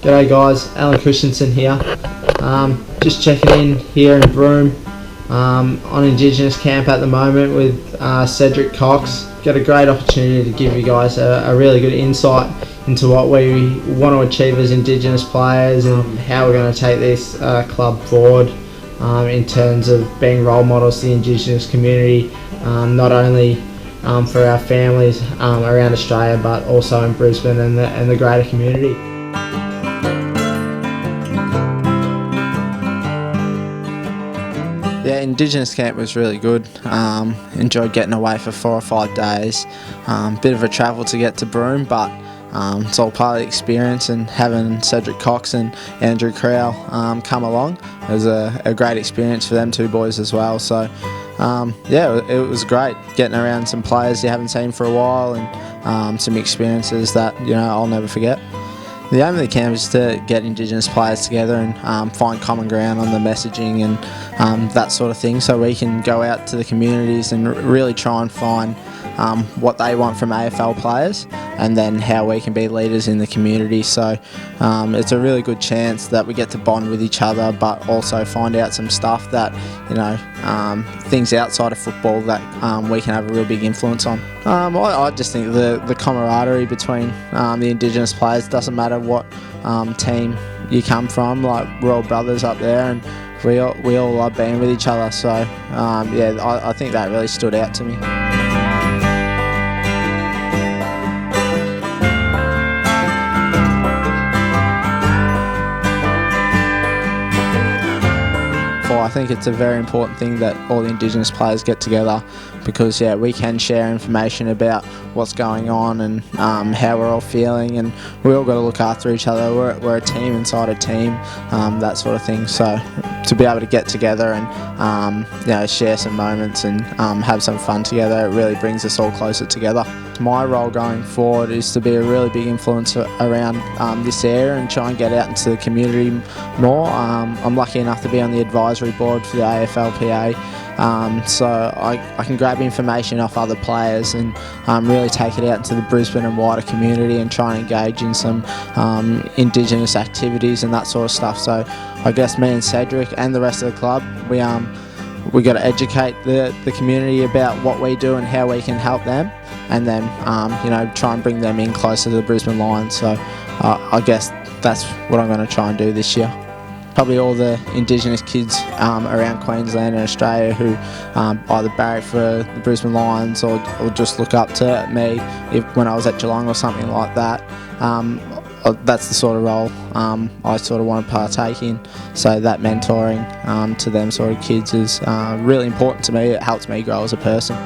G'day guys, Allen Christensen here. Just checking in here in Broome on Indigenous Camp at the moment with Cedric Cox. Got a great opportunity to give you guys a really good insight into what we want to achieve as Indigenous players and how we're going to take this club forward in terms of being role models to the Indigenous community, not only for our families around Australia but also in Brisbane and the greater community. Yeah, Indigenous Camp was really good. Enjoyed getting away for 4 or 5 days. Bit of a travel to get to Broome, but it's all part of the experience, and having Cedric Cox and Andrew Crowell come along, it was a great experience for them two boys as well. So yeah, it was great getting around some players you haven't seen for a while, and some experiences that I'll never forget. The aim of the camp is to get Indigenous players together and find common ground on the messaging and that sort of thing, so we can go out to the communities and really try and find what they want from AFL players, and then how we can be leaders in the community. So it's a really good chance that we get to bond with each other, but also find out some stuff that things outside of football that we can have a real big influence on. I just think the camaraderie between the Indigenous players, doesn't matter what team you come from, like we're all brothers up there, and we all love being with each other. So yeah, I think that really stood out to me. I think it's a very important thing that all the Indigenous players get together, because we can share information about what's going on and how we're all feeling, and we all got to look after each other. We're a team inside a team, that sort of thing. So to be able to get together and share some moments and have some fun together, it really brings us all closer together. My role going forward is to be a really big influence around this area and try and get out into the community more. I'm lucky enough to be on the advisory board for the AFLPA, so I can grab information off other players and really take it out into the Brisbane and wider community and try and engage in some Indigenous activities and that sort of stuff. So I guess me and Cedric and the rest of the club, we got to educate the community about what we do and how we can help them, and then try and bring them in closer to the Brisbane Lions. So I guess that's what I'm going to try and do this year. Probably all the Indigenous kids around Queensland and Australia who either barrack for the Brisbane Lions or just look up to me when I was at Geelong or something like that. That's the sort of role I sort of want to partake in. So that mentoring to them sort of kids is really important to me. It helps me grow as a person.